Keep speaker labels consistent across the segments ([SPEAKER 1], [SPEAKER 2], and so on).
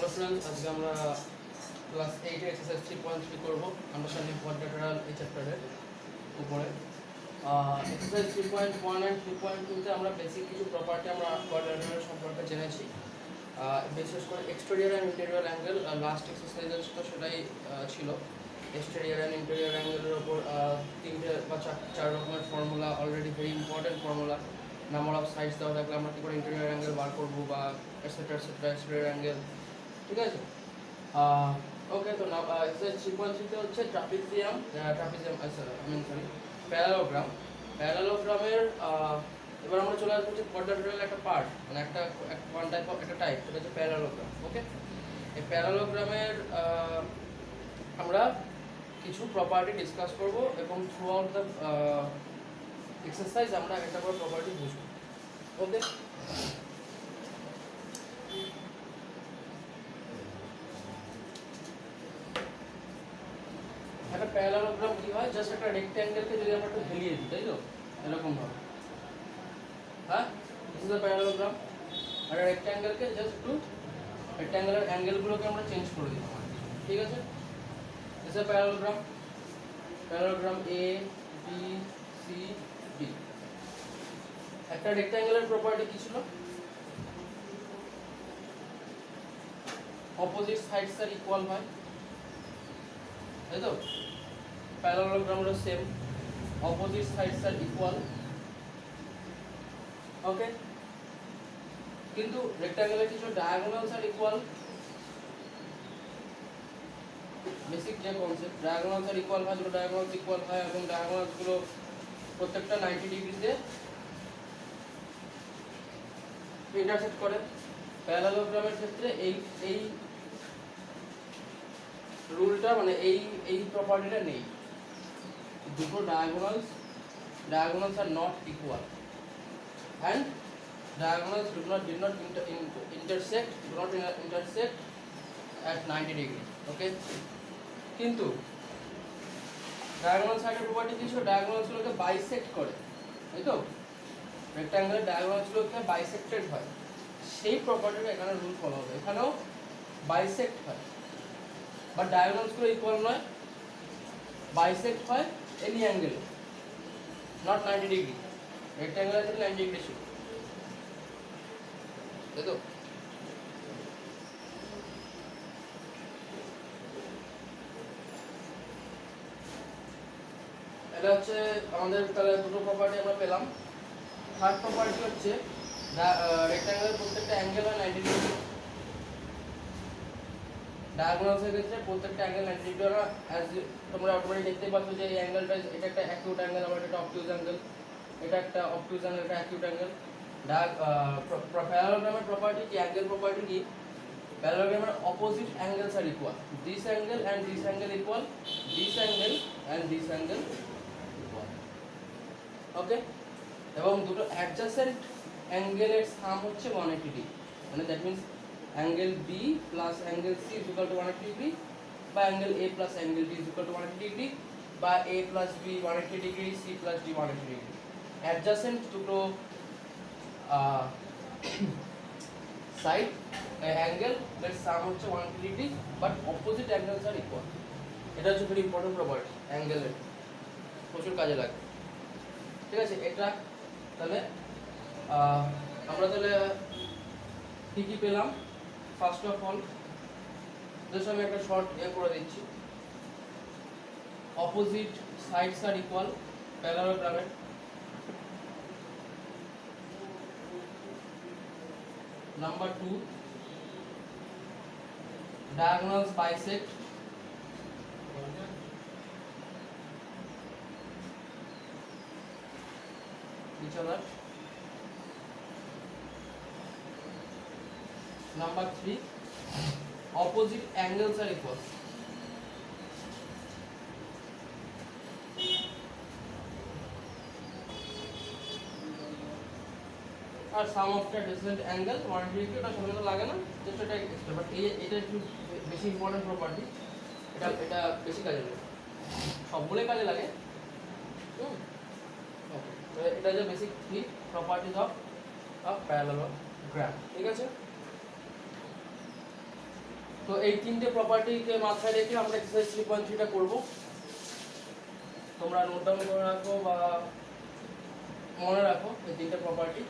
[SPEAKER 1] Hello friends, আজকে আমরা class 8 exercise 3.3 করব আন্ডারস্ট্যান্ডিং কোয়াড্রিলেটারাল এই চ্যাপ্টারের উপরে। এক্সারসাইজ 3.1 এন্ড 3.2 তে আমরা বেসিক কিছু প্রপার্টি আমরা কোয়াড্রিলেটারাল সম্পর্কে জেনেছি, বিশেষ করে exterior and interior angle. Last এক্সারসাইজের তো সেটাই ছিল। এক্সটেরিয়র অ্যান্ড ইন্টেরিয়র অ্যাঙ্গেলের ওপর 3টে বা 4 রকমের formula, already very important formula. Number of sides দেওয়া থাকলে আমরা কী করে ইন্টেরিয়র অ্যাঙ্গেল বার করবো, বা এটসেট্রা এক্সটেরিয়র অ্যাঙ্গেল, ঠিক আছে। ওকে, তো এক্সারসাইজ 3.3 হচ্ছে ট্রাপিজিয়াম প্যারালোগ্রাম। প্যারালোগ্রামের এবার আমরা চলে আসবো হচ্ছে কোয়াড্রিলেটারাল একটা পার্ট, মানে একটা ওয়ান টাইপ অফ একটা টাইপ, সেটা হচ্ছে প্যারালোগ্রাম। ওকে, এই প্যারালোগ্রামের আমরা কিছু প্রপার্টি ডিসকাস করব এবং থ্রু আউট দ্য এক্সারসাইজ আমরা একটা করে প্রপার্টি বুঝবো। ওকে, একটা প্যারালোগ্রাম কি হয়, জাস্ট একটা রেক্ট্যাঙ্গেলকে যদি আমরা একটু হেলিয়ে দিই, তাই তো, এরকম ভাবে। হ্যাঁ, দিস ইজ আ প্যারালোগ্রাম। একটা রেক্ট্যাঙ্গেলকে জাস্ট একটু রেক্ট্যাঙ্গেলের অ্যাঙ্গেলগুলোকে আমরা চেঞ্জ করে দিলাম, ঠিক আছে। This is a parallelogram. Parallelogram A B C D. একটা রেক্ট্যাঙ্গেলের প্রপার্টি কি ছিল? অপোজিট সাইডস আর ইকুয়াল হয়, তাই তো। প্যারালোগ্রামও same, opposite sides are equal. ওকে, কিন্তু রেক্ট্যাঙ্গেলের কিছু ডায়াগোনালস আর ইকুয়াল। বেসিক যে কনসেপ্ট, ডায়াগোনালস আর ইকুয়াল হয়, দুটো ডায়াগোনালস ইকুয়াল হয় এবং ডায়াগোনালসগুলো প্রত্যেকটা 90 ডিগ্রিতে ইন্টারসেক্ট করে। প্যারালোগ্রামের ক্ষেত্রে এই রুলটা, মানে এই প্রপার্টিটা নেই। দুটো diagonals R not equal and diagonals did not intersect at 90 degree. ওকে, কিন্তু ডায়াগোনাল সাইডের প্রপার্টি কিছু ডায়াগোনালসগুলোকে বাইসেক্ট করে, তাই তো। রেক্ট্যাঙ্গেলের ডায়াগোনালসগুলোকে বাইসেক্টেড হয়, সেই প্রপার্টিটা এখানে রুল ফলো হবে। এখানেও বাইসেক্ট হয়, বাট ডায়াগোনালসগুলো ইকুয়াল নয়, বাইসেক্ট হয় এনি অ্যাঙ্গেল, নট 90 ডিগ্রি। রেক্ট্যাঙ্গেলের ক্ষেত্রে 90 ডিগ্রি ছিল, তাই তো। এটা হচ্ছে আমাদের তাহলে দুটো প্রপার্টি আমরা পেলাম। থার্ড প্রপার্টি হচ্ছে রেক্ট্যাঙ্গেলের প্রত্যেকটা অ্যাঙ্গেল হয় 90 ডিগ্রি। ডায়াগোনালসের ক্ষেত্রে প্রত্যেকটা অ্যাঙ্গেল 90 ডিগ্রি হয়। অ্যাজ তোমরা অটোমেটিক দেখতেই পাচ্ছ যে এই অ্যাঙ্গেলটা, এটা একটা অ্যাকিউট অ্যাঙ্গেল, আবার এটা অবটিউজ অ্যাঙ্গেল, এটা একটা অবটিউজ অ্যাঙ্গেল, এটা অ্যাকিউট অ্যাঙ্গেল। প্যারালোগ্রামের প্রপার্টি কি, অ্যাঙ্গেল প্রপার্টি কি, প্যারালোগ্রামের opposite angles are equal. This angle and this angle equal, this angle and this angle equal. Okay, এবং দুটো অ্যাডজাসেন্ট অ্যাঙ্গেলের সাম হচ্ছে 180 ডিগ্রি, মানে that means angle B plus angle C is equal to 180 degree, বা angle A plus angle B is equal to 180 degree, বা A plus B 180 degree, C plus D 180 degree. Adjacent দুটো side angle এর sum হচ্ছে 180 degree, but opposite angles are equal. এটা হচ্ছে very important property, অ্যাঙ্গেলের প্রচুর কাজে লাগে, ঠিক আছে। এটা তাহলে আমরা তাহলে কী কী পেলাম? ফার্স্ট অফ অল জাস্ট আমি একটা শর্ট করে দিচ্ছি। অপোজিট সাইডস আর ইকুয়াল প্যারালোগ্রামের। Number 2, diagonals bisect each other. Number 3, opposite angles are equal. আর sum of the distant angle 180 degree, এটা সময় তো লাগে না, জাস্ট এটা এক্সট্রা, বাট এটা একটু বেশি ইম্পর্টেন্ট প্রপার্টি। এটা বেশি কাজে লাগে, সবগুলোই কাজে লাগে। ওকে, তো এটা যে বেসিক 3 প্রপার্টিজ অফ প্যারালোগ্রাম, ঠিক আছে। তো এই তিনটে প্রপার্টিকে মাথায় রেখে আমরা এক্সারসাইজ 3.3টা করব। তোমরা নোট ডাউন করে রাখো বা মনে রাখো এই তিনটে প্রপার্টি।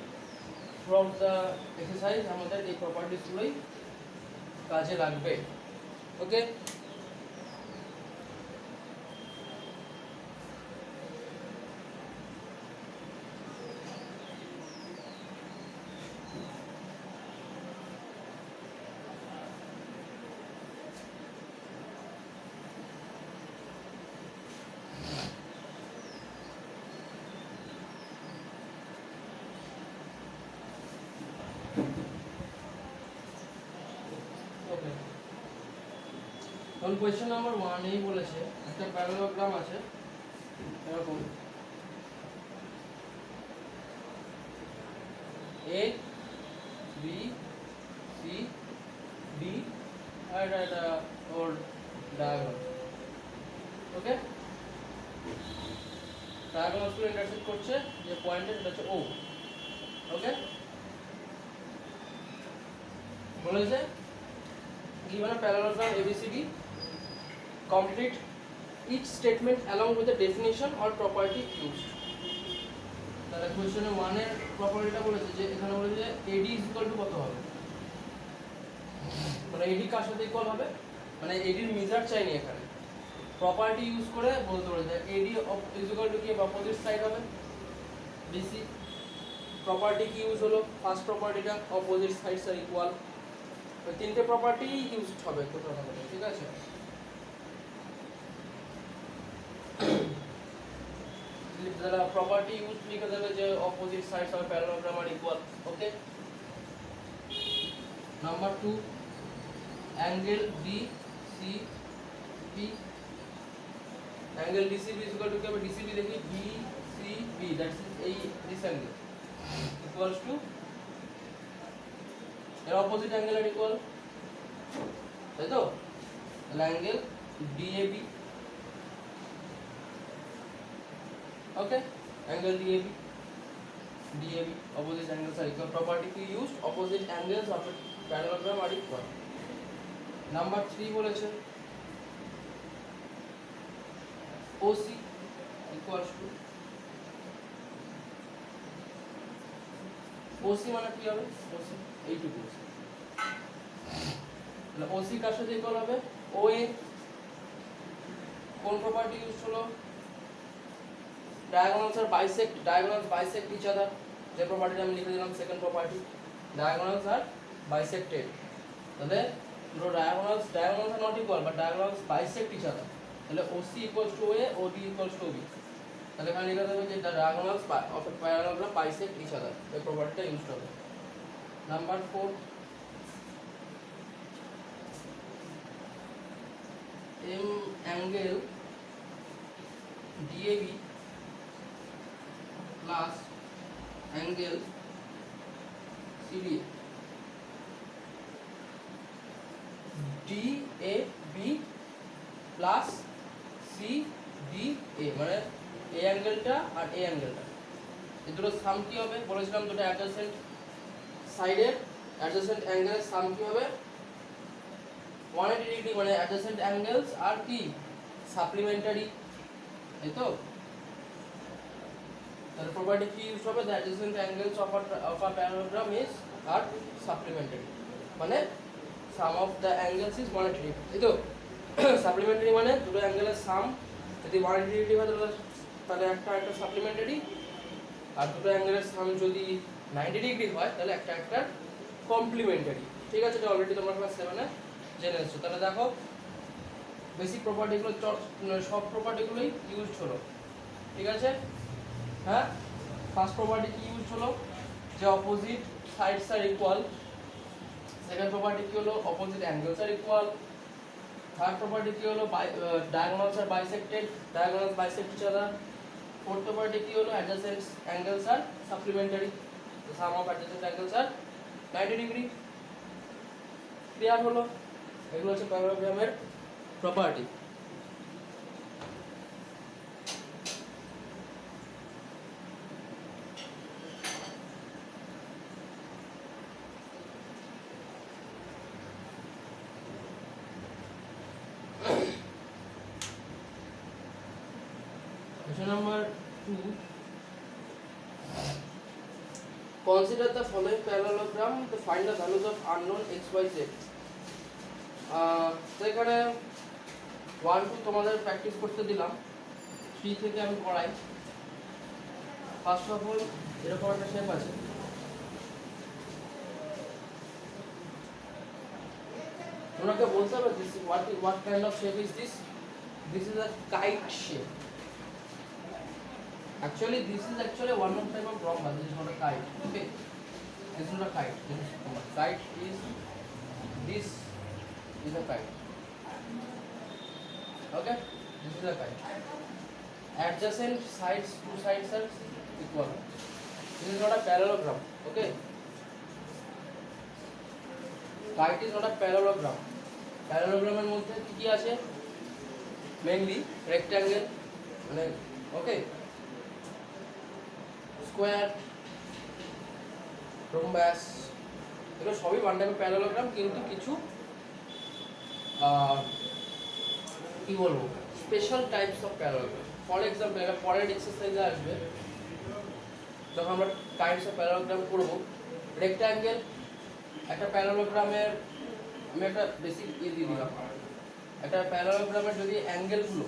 [SPEAKER 1] থ্রুআউট দ্য এক্সারসাইজ আমাদের এই প্রপার্টিসগুলোই কাজে লাগবে। ওকে, এখন কোয়েশ্চেন নাম্বার 1 এই বলেছে একটা প্যারালোগ্রাম আছে এরকম A B C D আর এটা ওর ডায়াগোনাল। ওকে, ডায়াগোনালগুলো ইন্টারসেক্ট করছে যে পয়েন্টে সেটা হচ্ছে O। ওকে, বলেছে given a parallelogram ABCD complete each statement along with the definition or property used। তাহলে কোশ্চেনে 1 এর প্রপার্টিটা বলেছে যে এখানে বলেছে যে AD কত হবে, মানে AD কার সাথে ইকুয়াল হবে, মানে AD এর মেজার চাইনি এখানে, প্রপার্টি ইউজ করে বলতে বলেছে AD কি অপোজিট সাইড হবে BC। প্রপার্টি কি ইউজ হলো, first প্রপার্টিটা opposite sides are equal. ওই তিনটে প্রপার্টি ইউজড হবে টোটাল, ঠিক আছে। যারা প্রপার্টি ইউজ লিখে দেবে যে opposite sides of parallelogram are equal. Okay, number 2 angle DCB, angle DCB is equal to কি হবে, DCB দেখি DCB দ্যাটস এই দিস অ্যাঙ্গেল ইকুয়ালস টু এর অপোজিট অ্যাঙ্গেল আর ইকুয়াল, তাই তো। তাহলে angle DAB। Okay, angle DAB opposite angles are equal, property কি used, opposite angles of a parallelogram are equal। Number 3 বলেছে OC equals to OC মানে কি হবে, OC এইটুকু, তাহলে OC কার সাথে ইকুয়াল হবে OA। কোন প্রপার্টি ইউজ হলো, diagonals are bisect each other, যে প্রপার্টিটা আমি লিখে দিলাম second property, diagonals are bisected। তাহলে দুটো diagonals are not equal but diagonals bisect each other, তাহলে OC equals to OA, OD equals to OB। তাহলে এখানে লিখে দেবে যে the diagonals of a parallelogram bisect each other, এই প্রপার্টিটা ইউজ হবে। Number 4 M angle DAB plus angle CDA, DAB plus CDA মানে এই অ্যাঙ্গেলটা আর এই অ্যাঙ্গেলটা, এই দুটো সাম কি হবে, বলেছিলাম দুটো অ্যাডজেসেন্ট সাইডের অ্যাডজেসেন্ট অ্যাঙ্গেলের সাম কি হবে 180 ডিগ্রি, মানে অ্যাডজেসেন্ট অ্যাঙ্গেলস আর কি সাপ্লিমেন্টারি, তাই তো। তাহলে প্রপার্টি কি ইউজ হবে, the adjacent angles of a parallelogram is are supplementary, মানে sum of the angles is 180 degree, তাই তো। সাপ্লিমেন্টারি মানে দুটো অ্যাঙ্গেলের সাম যদি 180 ডিগ্রি হয় তাহলে একটা সাপ্লিমেন্টারি, আর দুটো অ্যাঙ্গেলের সাম যদি 90 ডিগ্রি হয় তাহলে একটা কমপ্লিমেন্টারি। ঠিক আছে, এটা অলরেডি তোমরা ক্লাস 7 এ জেনে এসেছো। তাহলে দেখো বেসিক প্রপার্টিগুলো সব প্রপার্টিগুলোই ইউজড হলো, ঠিক আছে। হ্যাঁ, ফার্স্ট প্রপার্টি কি ইউজ হলো, যে opposite sides are equal. Second property কি হলো, opposite angles are equal. Third property কি হলো, diagonals are bisected, diagonals bisect each other. Fourth property কি হলো, adjacent angles are supplementary, the sum of adjacent angles are 90 degree. Clear হলো, এগুলো হচ্ছে প্যারালোগ্রামের property. Question number 2. Consider the following parallelogram to find the values of unknown x, y, z. তো এখানে 1 2 তোমাদের practice করতে দিলাম, 3 থেকে আমি পড়াই। ফার্স্ট অফ অল এরকম একটা শেপ আছে, তোমাকে বলতে হবে this what kind of shape is this? This is a kite shape. Actually this is actually one of type of rhombus. This is not a kite. Okay, this is not a kite. Kite is this is a kite. Okay, this is a kite. Adjacent sides, two sides are equal. This is not a parallelogram. Okay, kite is not a parallelogram. Parallelogram এর মধ্যে কি কি আছে? Mainly rectangle, মানে okay, square, rhombus, এগুলো সবই one টাইপের parallelogram, কিন্তু কিছু কি বলবো special types of parallelogram. For example এটা পরের এক্সারসাইজে আসবে, যখন আমরা টাইপস অফ প্যারালোগ্রাম করবো। রেক্ট্যাঙ্গেল একটা প্যারালোগ্রামের, আমি একটা বেসিক দিয়ে দিলাম, একটা প্যারালোগ্রামের যদি অ্যাঙ্গেলগুলো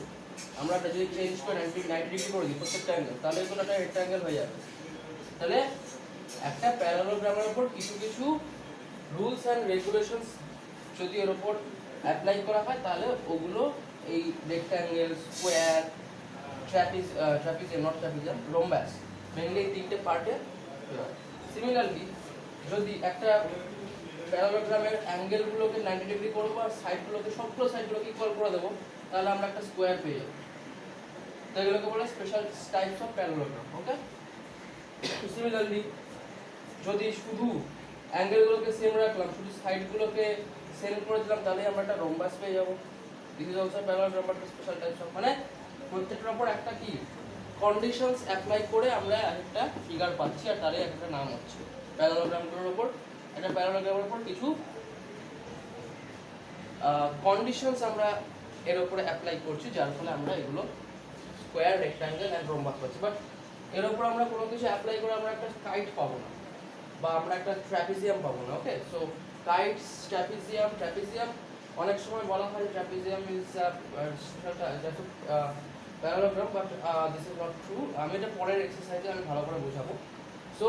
[SPEAKER 1] আমরা যদি চেঞ্জ করে 90 ডিগ্রি করে দিই প্রত্যেকটা অ্যাঙ্গেল, তাহলে কোনো একটা রেক্ট্যাঙ্গেল হয়ে যাবে। তাহলে একটা প্যারালোগ্রামের উপর কিছু কিছু রুলস অ্যান্ড রেগুলেশনস যদি এর উপর অ্যাপ্লাই করা হয়, তাহলে ওগুলো এই rectangle, square, trapezium, not trapezium, rhombus, mainly এই তিনটে পার্টে। সিমিলারলি যদি একটা প্যারালোগ্রামের অ্যাঙ্গেলগুলোকে 90 ডিগ্রি করবো আর সাইডগুলোকে, সবগুলো সাইডগুলোকে ইকুয়াল করে দেবো, তাহলে আমরা একটা স্কোয়ার পেয়ে যাবো। তো এগুলোকে বলে special types of parallelogram. Okay, similarly যদি শুধু অ্যাঙ্গেলগুলোকে সেম রাখলাম, শুধু সাইডগুলোকে সেম করে দিলাম, তাহলে আমরা একটা রোম্বাস পেয়ে যাবো। This is also parallelogram but special types of, মানে প্রত্যেকটার উপর একটা কি কন্ডিশনস অ্যাপ্লাই করে আমরা একটা ফিগার পাচ্ছি, আর তারই একটা নাম হচ্ছে প্যারালোগ্রামগুলোর উপর। একটা প্যারালোগ্রামের উপর কিছু কন্ডিশনস আমরা এর উপরে অ্যাপ্লাই করছি, যার ফলে আমরা এগুলো স্কোয়ার, রেক্ট্যাঙ্গেল অ্যান্ড রোম্বাস পাচ্ছি। বাট এর উপর আমরা কোনো কিছু অ্যাপ্লাই করে আমরা একটা কাইট পাবো না, বা আমরা একটা ট্র্যাপিজিয়াম পাবো না। ওকে, সো কাইটস, ট্র্যাপিজিয়াম অনেক সময় বলা হয় trapezium is parallelogram, but this is not true. আমি এটা পরের এক্সারসাইজে আমি ভালো করে বোঝাবো। সো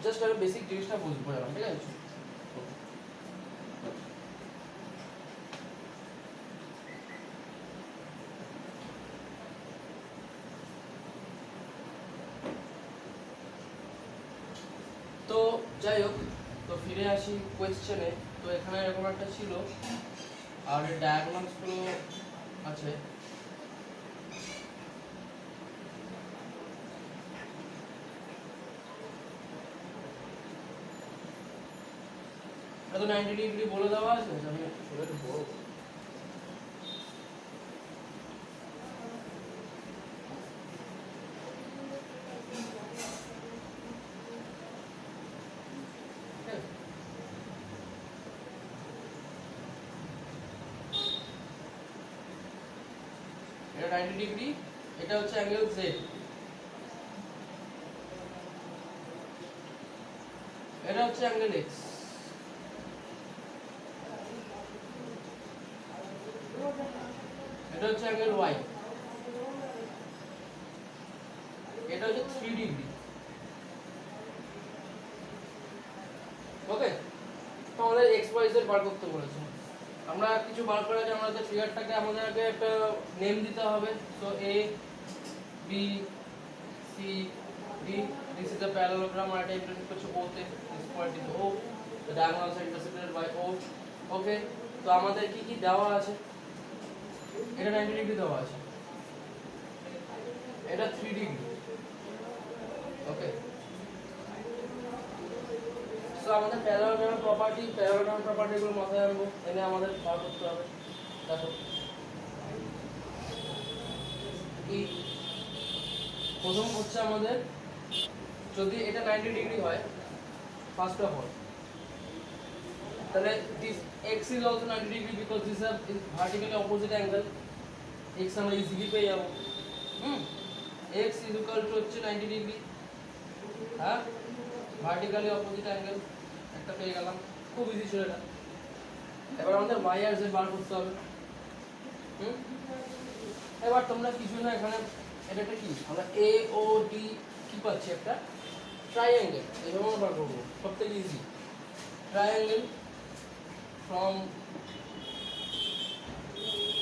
[SPEAKER 1] জাস্ট আমি বেসিক জিনিসটা বুঝবো, ঠিক আছে? তো যাই হোক, তো ফিরে আসি কোয়েশ্চেনে। তো এখানে এরকম একটা ছিল, আর ডায়াগোনালসগুলো আছে। এটা তো 90 ডিগ্রি বলে দেওয়া আছে, আমি একটু বড়। এটা 90 ডিগ্রি, এটা হচ্ছে অ্যাঙ্গেল Z, এটা হচ্ছে অ্যাঙ্গেল X, এটা হচ্ছে অ্যাঙ্গেল Y, এটা হচ্ছে 3 ডিগ্রি। ওকে, তো আমাদের x y z বার করতে বলেছে। আমরা কিছু বার করার আগে আমাদের ফিগারটাকে আমাদের আগে একটা নেম দিতে হবে। So a b c d, this is the parallelogram আর এটা ইন্টারসেক্ট করছে o তে, this point is o, the diagonals are intersected by o. ওকে, তো আমাদের কি কি দেওয়া আছে? এটা 90 ডিগ্রি দেওয়া আছে, এটা 3 ডিগ্রি। ওকে, সো আমাদের প্যারালোগ্রাম প্রপার্টিগুলো মাথায় আনবো, এনে আমাদের বার করতে হবে। দেখো কি প্রথম হচ্ছে আমাদের, যদি এটা 90 ডিগ্রি হয়, ফার্স্ট অফ অল, তাহলে this x is also 90 degree because these are vertically opposite angle। x আমরা ইজিলি পেয়ে যাবো। x ইজ ইকুয়াল টু হচ্ছে 90 ডিগ্রি, হ্যাঁ ভার্টিক্যালি অপোজিট অ্যাঙ্গেল একটা পেয়ে গেলাম, খুব ইজি ছিল এটা। এবার আমাদের y আর z বার করতে হবে। এবার তোমরা কিছু না, এখানে এটা একটা কি, আমরা এ ও ডি কি পাচ্ছি, একটা ট্রাইঅ্যাঙ্গেল, এইভাবে আমরা বার করবো, সবথেকে easy. Triangle from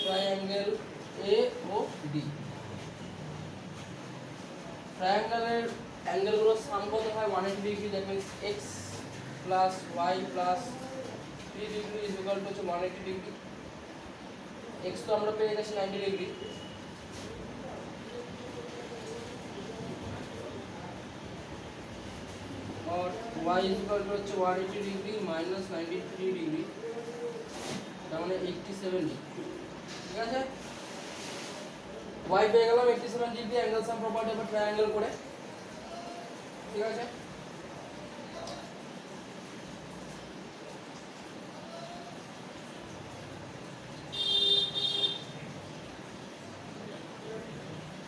[SPEAKER 1] triangle A O D, ট্রাইঅ্যাঙ্গেলের অ্যাঙ্গেলগুলোর সাম কত হয় 180 degree, that means X plus Y plus 3 degree is equal to হচ্ছে 180 ডিগ্রি। এক্স তো আমরা পেয়ে গেছি 90 ডিগ্রি, और y इज इक्वल टू হচ্ছে 180 ডিগ্রি মাইনাস 93 ডিগ্রি, তার মানে 87 ডিগ্রি। ঠিক আছে, y পেয়ে গেলাম 87 degree, angle some property of triangle করে। ঠিক আছে,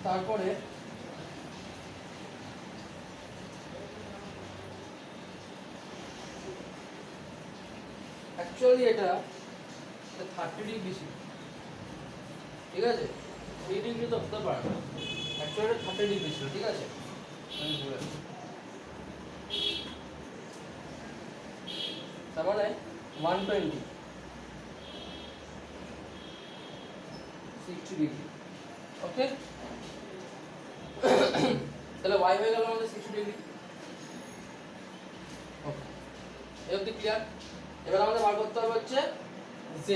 [SPEAKER 1] তারপরে অ্যাকচুয়ালি এটা 30 ডিগ্রি ছিল, ঠিক আছে, 3 ডিগ্রি তো হতে পারে না, অ্যাকচুয়ালি এটা 30 ডিগ্রি ছিল। ঠিক আছে, আমি বলে তার মানে 120 60 ডিগ্রি। ওকে, তাহলে y হয়ে গেল আমাদের 60 ডিগ্রি। ওকে, এই অবধি ক্লিয়ার। এবার আমাদের বার করতে হবে হচ্ছে z।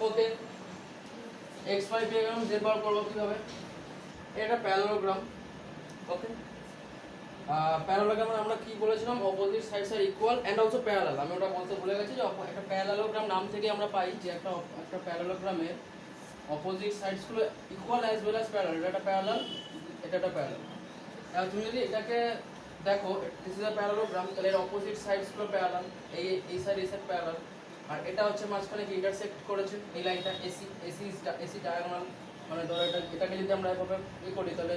[SPEAKER 1] ওকে, x y পেয়ে গেলাম, z বার করবো কিভাবে, এটা প্যারালোগ্রাম। ওকে, প্যারালোগ্রামে আমরা কি বলেছিলাম, opposite sides are equal and also parallel. আমি ওটা বলতে ভুলে গেছি যে একটা প্যারালোগ্রাম নাম থেকে আমরা পাই যে একটা প্যারালোগ্রামের অপোজিট সাইডসগুলো equal as well as parallel. এটা একটা প্যারালাল, এটা একটা প্যারালাল। এখন তুমি যদি এটাকে দেখো, দিস ইজ আ প্যারালোগ্রাম, তাহলে এর অপোজিট সাইডসগুলো প্যারালাল, এই সাইড প্যারালাল, আর এটা হচ্ছে মাঝখানে কি ইন্টারসেক্ট করেছে এই লাইনটা এসি ডায়াগোনাল, মানে ধরো এটাকে যদি আমরা এভাবে করি তাহলে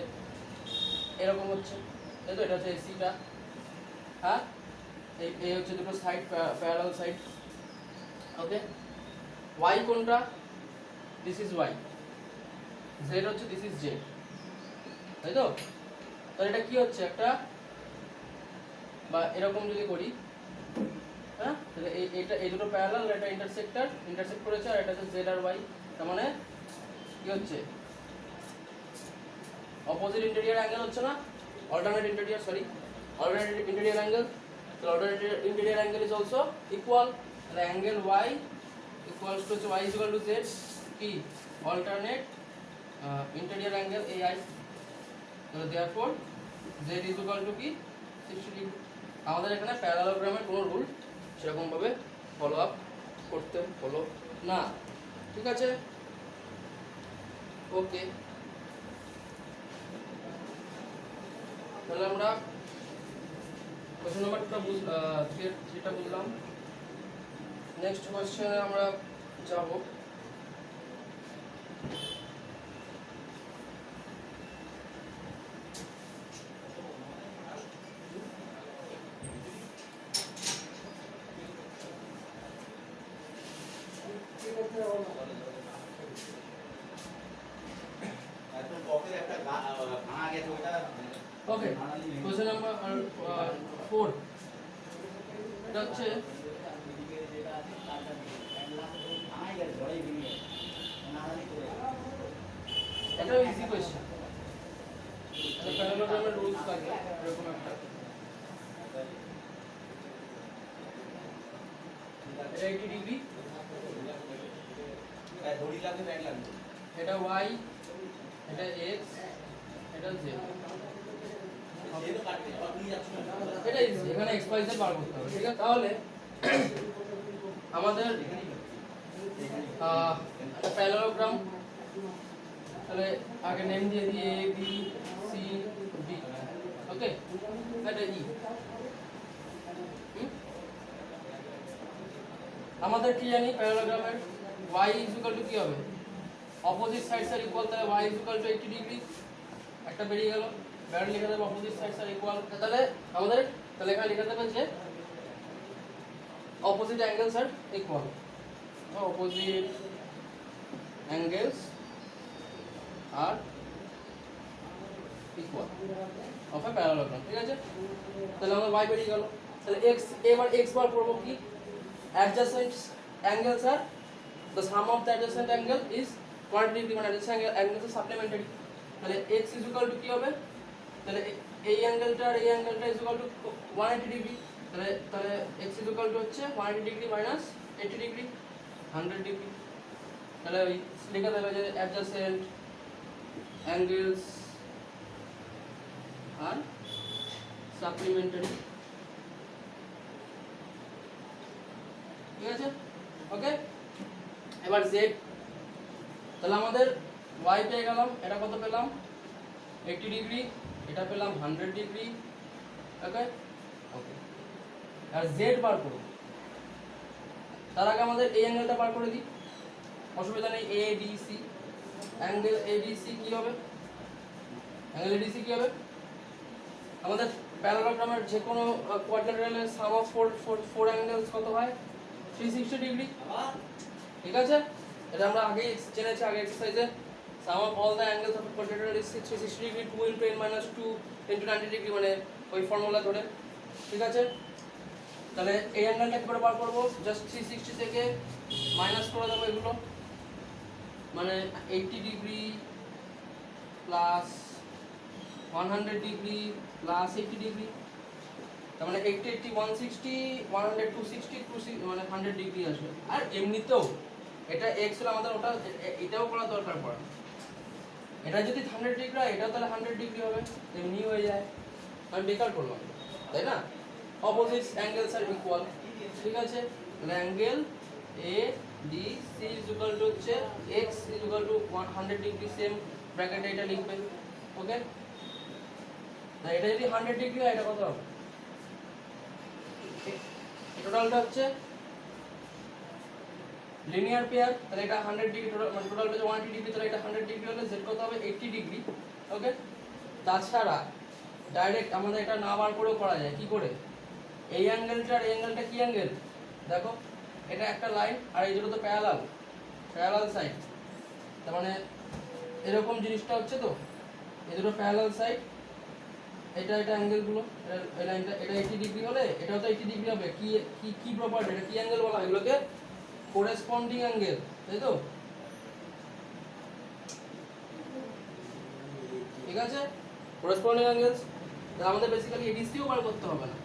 [SPEAKER 1] এরকম হচ্ছে, তাই তো, এটা হচ্ছে এসিটা, হ্যাঁ, এই হচ্ছে দুটো সাইড প্যারালাল সাইড। ওকে, ওয়াই কোনটা, দিস ইজ ওয়াই, জেড হচ্ছে দিস ইজ জেড, তাই তো। তাহলে এটা কি হচ্ছে একটা, বা এরকম যদি করি, হ্যাঁ, তাহলে এই দুটো প্যারালাল, এটা ইন্টারসেক্ট করেছে, আর এটা হচ্ছে জেড আর ওয়াই, তার মানে কি হচ্ছে, অপোজিট ইন্টেরিয়র অ্যাঙ্গেল হচ্ছে না, alternate interior angle, so alternate interior angle is also equal, the angle y equals to y is equal to z কি alternate interior angle ai, so therefore z is equal to কি 60 degree. আমাদের এখানে প্যারালোগ্রামের কোনো rule সেরকম ভাবে follow up করতে হলো না। ঠিক আছে, ওকে, তাহলে আমরা কোশ্চেন নাম্বারটা যেটা বুঝলাম, নেক্সট কোশ্চেনে আমরা যাব। ওকে, কোশ্চেন নাম্বার 4, এটা হচ্ছে এটা ইজি কোশ্চেন, এটা প্যারালোগ্রামের রুলস থাকে এরকম একটা, এটা 80 ডিগ্রি, এটা y, এটা x, এটা z, এটা ইজি, এখানে x y z বার করতে হবে। ঠিক আছে, তাহলে আমাদের একটা প্যারালোগ্রাম, তাহলে আগে নেম দিয়ে দিই a b c d, ওকে, এটা ই। আমাদের কি জানি প্যারালোগ্রামের y ইজ ইকুয়াল টু কি হবে, অপোজিট সাইডস আর ইকুয়াল, তাহলে y is equal two 80 degree, একটা বেরিয়ে গেল, ব্যারেল লিখে দেবো অপোজিট সাইডস আর ইকুয়াল। তাহলে আমাদের তাহলে এখানে লিখে দেবে যে opposite angles are equal, opposite angles are equal of a parallelogram. ঠিক আছে, তাহলে আমাদের y বেরিয়ে গেল। তাহলে x, এবার x বার করব কি, adjacent angles are the sum of the adjacent angle is 180 degree, মানে adjacent angle is supplementary। তাহলে x is equal to কি হবে, তাহলে এই অ্যাঙ্গেলটা আর এই অ্যাঙ্গেলটা is equal to 180 ডিগ্রি। তাহলে তাহলে x is equal to হচ্ছে 180 ডিগ্রি মাইনাস 80 ডিগ্রি 100 ডিগ্রি। তাহলে ওই লেখা দেবে যে adjacent angles আর supplementary। ঠিক আছে, ওকে। এবার z, তাহলে আমাদের y পেয়ে গেলাম, এটা কত পেলাম 80 ডিগ্রি, এটা পেলাম 100 ডিগ্রি। ওকে ওকে, আর z বার করব। তার আগে আমাদের এই অ্যাঙ্গেলটা বার করে দিই, অসুবিধা নেই। ADC অ্যাঙ্গেল ADC কি হবে, অ্যাঙ্গেল ADC কি হবে, আমাদের প্যারালোগ্রামের যে কোনো কোয়াড্রিল্যাটারালের সাম অফ ফোর অ্যাঙ্গেলস কত হয় 360 ডিগ্রি। ঠিক আছে, এটা আমরা আগেই জেনেছি আগে এক্সারসাইজে। Sum of all the angles of quadrilateral is 360 degree, 2 * 10 - 2 * 90 degree, মানে ওই ফর্মুলা ধরে। ঠিক আছে, তাহলে এই অ্যাঙ্গেলটা কি করে বার করব, জাস্ট 360 থেকে মাইনাস করে দেবো এগুলো, মানে 80 degree plus 100 degree plus 80 degree, তার মানে 80 80 160 100 260 মানে 100 ডিগ্রি আসবে। আর এমনিতেও এটা x হলে আমাদের ওটা এটাও করা দরকার পড়ে, এটা যদি 100 ডিগ্রি হয় এটাও তাহলে 100 ডিগ্রি হবে, এমনি হয়ে যায়, আমি বেকার করলাম, তাই না। Opposite angles are equal. ঠিক আছে, তাহলে angle ADC is equal to হচ্ছে x is equal to 100 degree, same ব্র্যাকেটে এটা লিখবে। ওকে, তাই এটা যদি 100 ডিগ্রি হয় এটা কত হবে, টোটালটা হচ্ছে লিনিয়ার পেয়ার, তাহলে এটা 100 ডিগ্রি টোটাল, মানে টোটাল হচ্ছে 180 ডিগ্রি, তাহলে এটা 100 ডিগ্রি হলে z কত হবে 80 ডিগ্রি। ওকে, তাছাড়া ডাইরেক্ট আমাদের এটা না বার করেও করা যায়। কি করে, এই অ্যাঙ্গেলটা আর এই অ্যাঙ্গেলটা কি অ্যাঙ্গেল দেখো, এটা একটা লাইন আর এই দুটো তো প্যারালাল সাইড, তার মানে এরকম জিনিসটা হচ্ছে, তো এই দুটো প্যারালাল সাইড, এটা এটা অ্যাঙ্গেলগুলো, এই লাইনটা এটা 80 ডিগ্রি হলে এটাও তো 80 ডিগ্রি হবে। কি কি কি প্রপার্টি, এটা কি অ্যাঙ্গেল বলা হয়, এগুলোকে কোরেসপন্ডিং অ্যাঙ্গেল, তাই তো। ঠিক আছে, কোরেসপন্ডিং অ্যাঙ্গেলস, তাহলে আমাদের বেসিক্যালি এডিসিও বার করতে হবে না।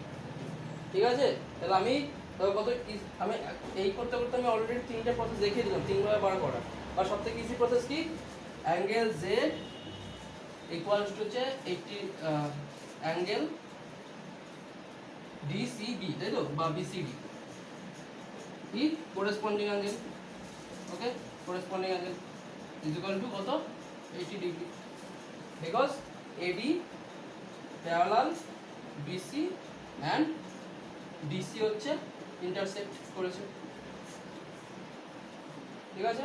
[SPEAKER 1] ঠিক আছে, তাহলে আমি কত, আমি এই করতে করতে আমি অলরেডি 3টে প্রসেস দেখিয়ে দিলাম, 3ভাবে বার করা। আর সবথেকে ইজি প্রসেস কি, অ্যাঙ্গেল z ইকুয়ালস টু হচ্ছে 80 অ্যাঙ্গেল DCB, তাই তো, বা BCD, কি corresponding angle. Okay, corresponding angle is equal to কত 80 degree, because AD parallel BC and DC হচ্ছে ইন্টারসেক্ট করেছে। ঠিক আছে,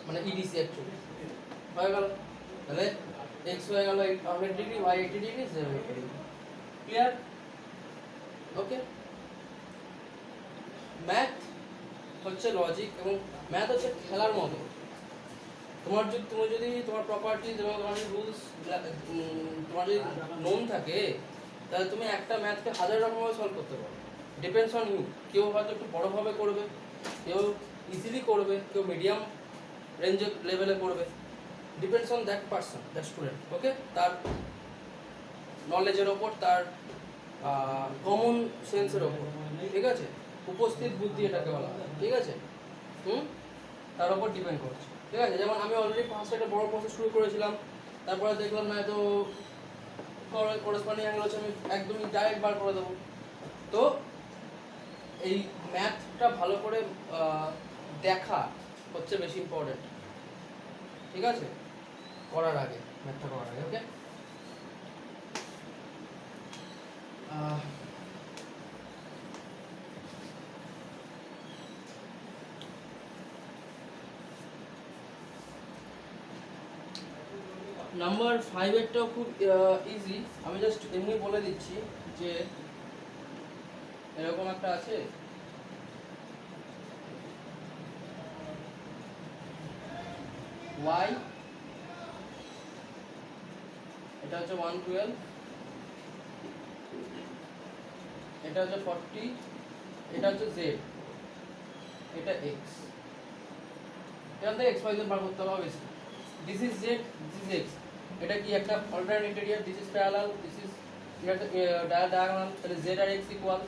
[SPEAKER 1] মানে EDC অ্যাকচুয়ালি হয়ে গেল। তাহলে x হয়ে গেল 100 degree, y 80 degree, z 80 degree. Clear? Okay, math হচ্ছে লজিক এবং ম্যাথ হচ্ছে খেলার মতো। তুমি যদি তোমার প্রপার্টি এবং তোমার রুলস তোমার যদি নোন থাকে, তাহলে তুমি একটা ম্যাথকে 1000 রকমভাবে সলভ করতে পারো। Depends on you. কেউ হয়তো একটু বড়োভাবে করবে, কেউ ইজিলি করবে, কেউ মিডিয়াম রেঞ্জ লেভেলে করবে। Depends on that person, that student. Okay, তার নলেজের ওপর, তার কমন সেন্সের ওপর। ঠিক আছে, উপস্থিত বুদ্ধি এটাকে বলা হয়। ঠিক আছে, তার ওপর ডিপেন্ড করছে। ঠিক আছে, যেমন আমি অলরেডি ফার্স্ট একটা বড় প্রসেস শুরু করেছিলাম, তারপরে দেখলাম না এত করেসপন্ডিং অ্যাঙ্গেল হচ্ছে, আমি একদমই ডাইরেক্ট বার করে দেবো। তো এই ম্যাথটা ভালো করে দেখা হচ্ছে বেশি ইম্পর্টেন্ট। ঠিক আছে, করার আগে, ম্যাথটা করার আগে। ওকে, নাম্বার 5 এরটাও খুব ইজি, আমি জাস্ট এমনি বলে দিচ্ছি যে এরকম একটা আছে, y এটা হচ্ছে 112, এটা হচ্ছে 40, এটা হচ্ছে z, এটা x, এখান থেকে x y z বার করতে হবে বেশি। This is z, this is x, এটা কি একটা alternate interior, this is parallel, this is diagonal, তাহলে z আর x ইকুয়াল,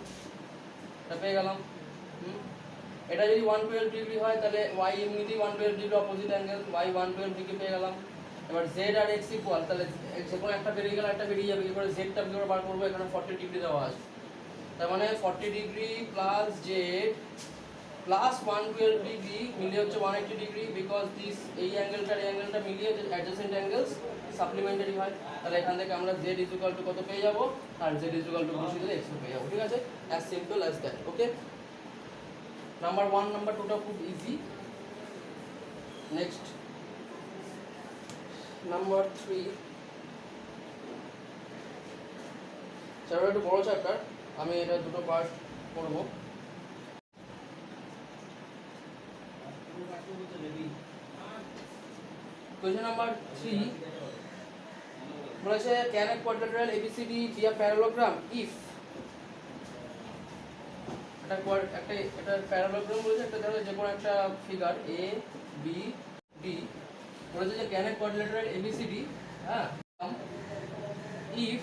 [SPEAKER 1] এটা পেয়ে গেলাম। এটা যদি 112 ডিগ্রি হয় তাহলে y এমনিতেই 112 degree opposite angle, y 112 degree পেয়ে গেলাম। এবার z আর x ইকুয়াল, তাহলে যে কোনো একটা বেরিয়ে গেলে একটা বেরিয়ে যাবে, এবারে z টা কি করে বার করবো, এখানে 40 ডিগ্রি দেওয়া আছে, তার মানে 40 degree plus z plus 112 degree মিলিয়ে হচ্ছে 180 ডিগ্রি, বিকজ দিস এই অ্যাঙ্গেলটার এই অ্যাঙ্গেলটা মিলিয়ে যে অ্যাডজেসেন্ট অ্যাঙ্গেলস সাপ্লিমেন্টারি হয়, তাহলে এখান থেকে আমরা z ইকুয়াল টু কত পেয়ে যাব, আর z ইকুয়াল টু বসিয়ে দিলে x পেয়ে যাব। ঠিক আছে, as simple as that. Okay, number 1 number 2টা খুব ইজি। নেক্সট নাম্বার 3, চ্যাপ্টার একটু বড় চ্যাপ্টার, আমি এটা দুটো পার্ট করব। কোয়েশ্চন নাম্বার 3 বলেছে can a quadrilateral A B C D be a parallelogram if, এটা প্যারালোগ্রাম বলেছে, একটা ধরো যে কোনো একটা ফিগার এ বি ডি, বলেছে যে ক্যান এ কোয়াড্রিলেটারাল এবিসিডি, হ্যাঁ, ইফ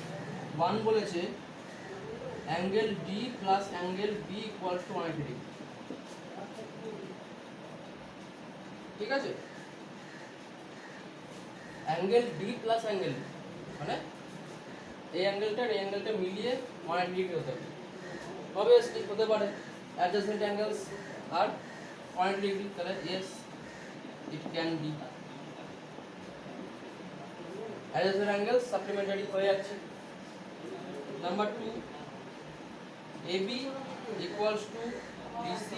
[SPEAKER 1] 1 বলেছে angle D plus angle B equals to 180 degree. ঠিক আছে, অ্যাঙ্গেল ডি প্লাস অ্যাঙ্গেল মানে এই অ্যাঙ্গেলটা এই অ্যাঙ্গেলটা মিলিয়ে 180 ডিগ্রি হতে হবে। অবভিয়াসলি হতে পারে, অ্যাডজেসেন্ট অ্যাঙ্গেলস আর 180 ডিগ্রি, তাহলে yes it can B, adjacent angles supplementary হয়ে যাচ্ছে। Number 2, AB equals to BC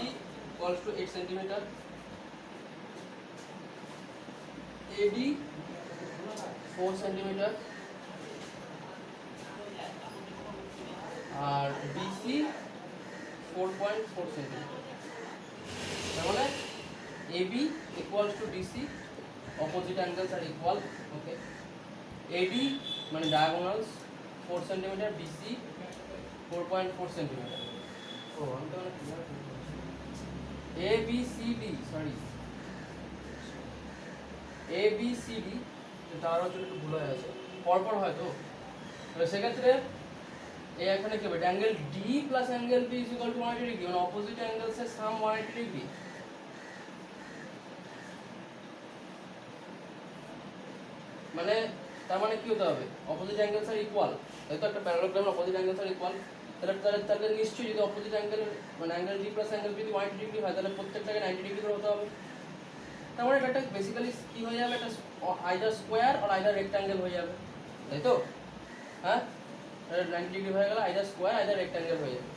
[SPEAKER 1] equals to 8 centimeter, AD 4 centimeter আর BC 4.4 centimeter, তার মানে AB equals to DC, opposite angles are equal. Okay, AD মানে diagonals 4 centimeter, BC 4.4 centimeter. Oh, I'm going to ABCD, sorry, ABCD তারও একটু ভুল হয়ে আছে, পরপর হয়তো, তো সেক্ষেত্রে এই এখানে কি হবে, angle D plus angle B is equal to 180 degree, মানে অপোজিট অ্যাঙ্গেলস এর সাম 180 ডিগ্রি। মানে তার মানে কি হতে হবে, অপোজিট অ্যাঙ্গেলস আর ইকুয়াল, তাই তো একটা parallelogram opposite angles are equal, তাহলে নিশ্চয়ই যদি অপোজিট অ্যাঙ্গেল মানে angle D plus angle B যদি 180 ডিগ্রি হয়, তাহলে প্রত্যেকটাকে 90 ডিগ্রি করে হতে হবে। তার মানে এটা বেসিক্যালি কি হয়ে যাবে, এটা either square are either rectangle হয়ে যাবে, তাই তো, হ্যাঁ, 90 ডিগ্রি হয়ে গেল, আইদার স্কোয়ার আইদার রেক্ট্যাঙ্গেল হয়ে যাবে।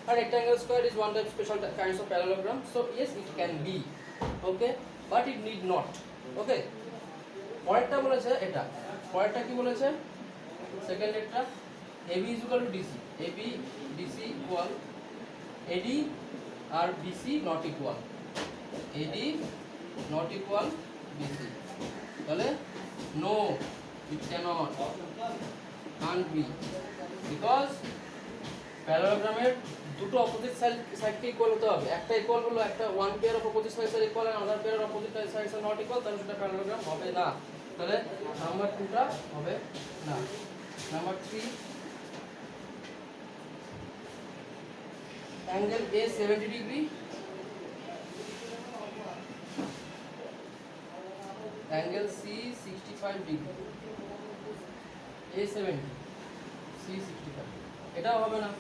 [SPEAKER 1] আর rectangle square is one type special kinds of parallelogram, so yes it can be, okay, but it need not. Okay, পরেরটা বলেছে এটা, পরেরটা কি বলেছে, সেকেন্ড একটা AB is equal to DC, AB DC equal AD R BC not equal, AD not equal BC, তাহলে no it cannot, can't be, because প্যারালোগ্রামের দুটো opposite সাইডকে equal হতে হবে, একটা ইকুয়াল হলো একটা one pair of opposite sides are equal, আর other pair of opposite sides are not equal, তাহলে সেটা প্যারালোগ্রাম হবে না, তাহলে নাম্বার 2টা হবে না। Number 3, angle A 70 degree, angle C 65 degree, A 70 C 65, এটাও হবে না,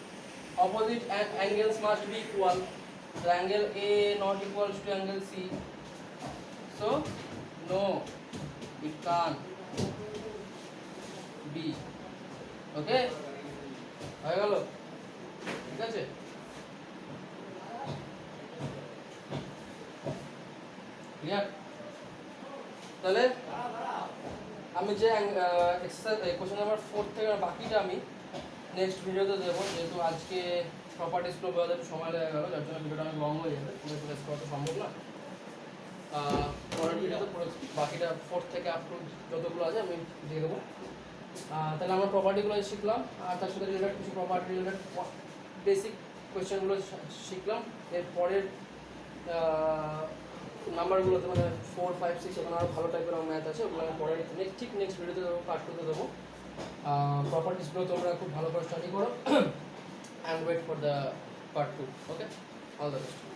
[SPEAKER 1] opposite angles must be equal, so angle A not equals to angle C, so no it can't be, okay, হয়ে গেল, ঠিক আছে, ক্লিয়ার, তাহলে আমি যে এক্সারসাইজ কোশ্চেন নাম্বার 4 থেকে বাকিটা আমি নেক্সট ভিডিওতে দেবো, যেহেতু আজকে প্রপার্টিসগুলো বোঝাতে একটু সময় লেগে গেলো, যার জন্য ভিডিওটা অনেক লং হয়ে যাবে, পুরো প্রেস করা তো সম্ভব না। পরের ভিডিওতে পুরো বাকিটা 4 থেকে আপ টু যতগুলো আছে আমি দিয়ে দেবো। তাহলে আমরা প্রপার্টিগুলো শিখলাম, আর তার সাথে রিলেটেড কিছু প্রপার্টি রিলেটেড বেসিক কোয়েশ্চেনগুলো শিখলাম। এর পরের নাম্বারগুলোতে মানে 4, 5, 6 ওখানে আরও ভালো টাইপের ম্যাথ আছে, ওগুলো আমি পরে ঠিক নেক্সট ভিডিওতে দেবো, পার্ট টুতে দেবো। প্রপার্টিসগুলো তোমরা খুব ভালো করে স্টাডি করো and wait for the part 2। Okay, all the best.